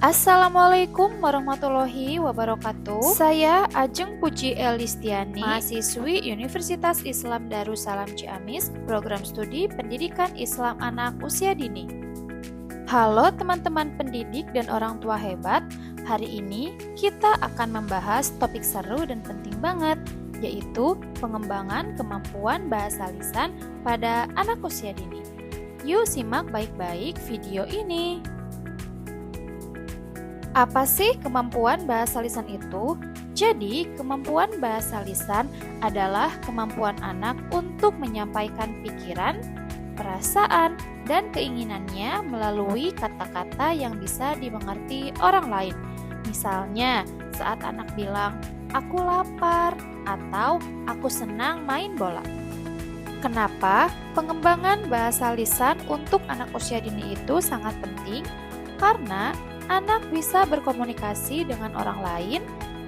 Assalamualaikum warahmatullahi wabarakatuh. Saya Ajeng Puji Elistiani, mahasiswi Universitas Islam Darussalam Ciamis, program studi Pendidikan Islam Anak Usia Dini. Halo teman-teman pendidik dan orang tua hebat. Hari ini kita akan membahas topik seru dan penting banget, yaitu pengembangan kemampuan bahasa lisan pada anak usia dini. Yuk simak baik-baik video ini. Apa sih kemampuan bahasa lisan itu? Jadi, kemampuan bahasa lisan adalah kemampuan anak untuk menyampaikan pikiran, perasaan, dan keinginannya melalui kata-kata yang bisa dimengerti orang lain. Misalnya, saat anak bilang, "Aku lapar," atau "Aku senang main bola." Kenapa pengembangan bahasa lisan untuk anak usia dini itu sangat penting? Karena anak bisa berkomunikasi dengan orang lain,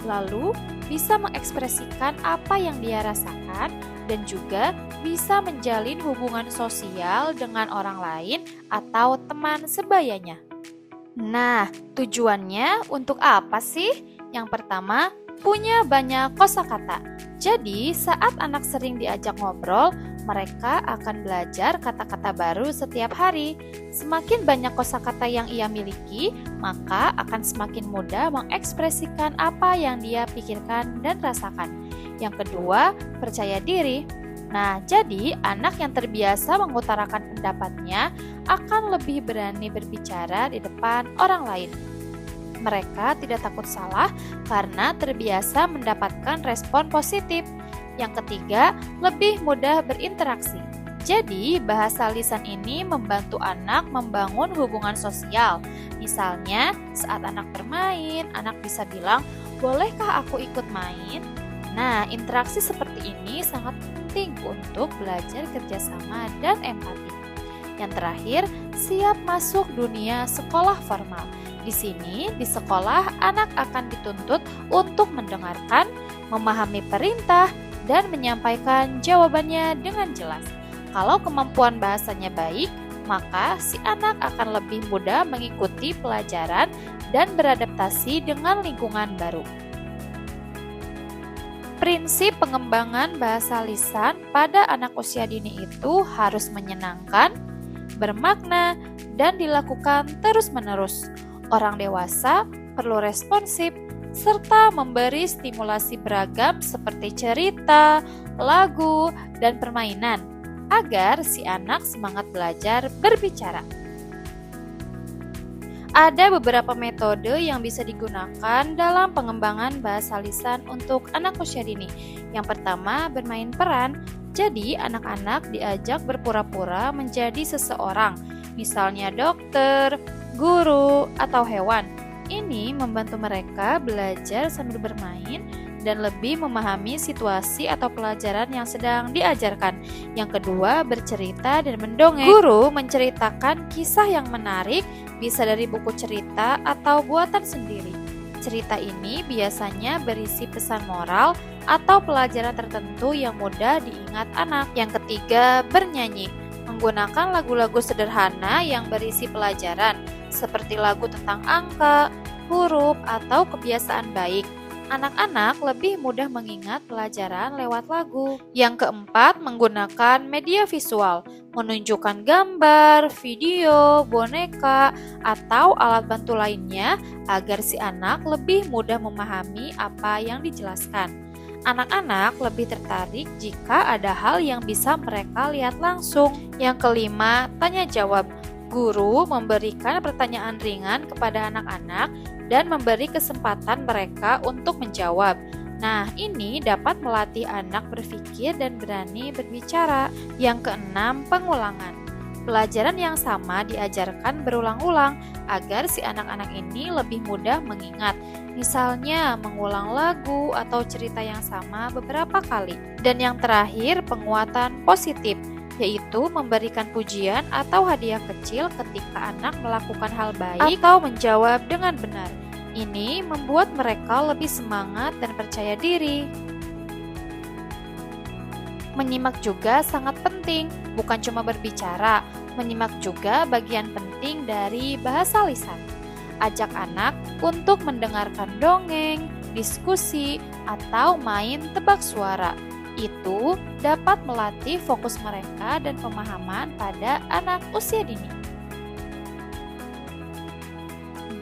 lalu bisa mengekspresikan apa yang dia rasakan, dan juga bisa menjalin hubungan sosial dengan orang lain atau teman sebayanya. Nah, tujuannya untuk apa sih? Yang pertama, punya banyak kosakata. Jadi, saat anak sering diajak ngobrol, mereka akan belajar kata-kata baru setiap hari. Semakin banyak kosakata yang ia miliki, maka akan semakin mudah mengekspresikan apa yang dia pikirkan dan rasakan. Yang kedua, percaya diri. Nah, jadi anak yang terbiasa mengutarakan pendapatnya akan lebih berani berbicara di depan orang lain. Mereka tidak takut salah karena terbiasa mendapatkan respon positif. Yang ketiga, lebih mudah berinteraksi. Jadi, bahasa lisan ini membantu anak membangun hubungan sosial. Misalnya, saat anak bermain, anak bisa bilang, "Bolehkah aku ikut main?" Nah, interaksi seperti ini sangat penting untuk belajar kerjasama dan empati. Yang terakhir, siap masuk dunia sekolah formal. Di sini, di sekolah, anak akan dituntut untuk mendengarkan, memahami perintah, dan menyampaikan jawabannya dengan jelas. Kalau kemampuan bahasanya baik, maka si anak akan lebih mudah mengikuti pelajaran dan beradaptasi dengan lingkungan baru. Prinsip pengembangan bahasa lisan pada anak usia dini itu harus menyenangkan, bermakna, dan dilakukan terus-menerus. Orang dewasa perlu responsif, serta memberi stimulasi beragam seperti cerita, lagu, dan permainan, agar si anak semangat belajar berbicara. Ada beberapa metode yang bisa digunakan dalam pengembangan bahasa lisan untuk anak usia dini. Yang pertama, bermain peran. Jadi, anak-anak diajak berpura-pura menjadi seseorang, misalnya dokter, guru, atau hewan. Ini membantu mereka belajar sambil bermain dan lebih memahami situasi atau pelajaran yang sedang diajarkan. Yang kedua, bercerita dan mendongeng. Guru menceritakan kisah yang menarik, bisa dari buku cerita atau buatan sendiri. Cerita ini biasanya berisi pesan moral atau pelajaran tertentu yang mudah diingat anak. Yang ketiga, bernyanyi. Menggunakan lagu-lagu sederhana yang berisi pelajaran, seperti lagu tentang angka, huruf, atau kebiasaan baik. Anak-anak lebih mudah mengingat pelajaran lewat lagu. Yang keempat, menggunakan media visual, menunjukkan gambar, video, boneka, atau alat bantu lainnya agar si anak lebih mudah memahami apa yang dijelaskan. Anak-anak lebih tertarik jika ada hal yang bisa mereka lihat langsung. Yang kelima, tanya jawab. Guru memberikan pertanyaan ringan kepada anak-anak dan memberi kesempatan mereka untuk menjawab. Nah, ini dapat melatih anak berpikir dan berani berbicara. Yang keenam, pengulangan. Pelajaran yang sama diajarkan berulang-ulang agar si anak-anak ini lebih mudah mengingat. Misalnya, mengulang lagu atau cerita yang sama beberapa kali. Dan yang terakhir, penguatan positif, yaitu memberikan pujian atau hadiah kecil ketika anak melakukan hal baik atau menjawab dengan benar. Ini membuat mereka lebih semangat dan percaya diri. Menyimak juga sangat penting, bukan cuma berbicara. Menyimak juga bagian penting dari bahasa lisan. Ajak anak untuk mendengarkan dongeng, diskusi, atau main tebak suara. Itu dapat melatih fokus mereka dan pemahaman pada anak usia dini.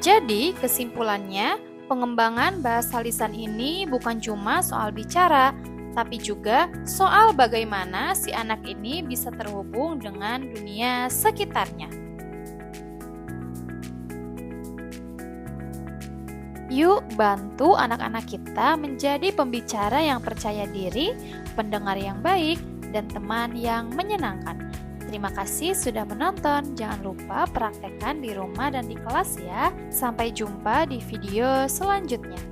Jadi, kesimpulannya, pengembangan bahasa lisan ini bukan cuma soal bicara, tapi juga soal bagaimana si anak ini bisa terhubung dengan dunia sekitarnya. Yuk bantu anak-anak kita menjadi pembicara yang percaya diri, pendengar yang baik, dan teman yang menyenangkan. Terima kasih sudah menonton. Jangan lupa praktekkan di rumah dan di kelas ya. Sampai jumpa di video selanjutnya.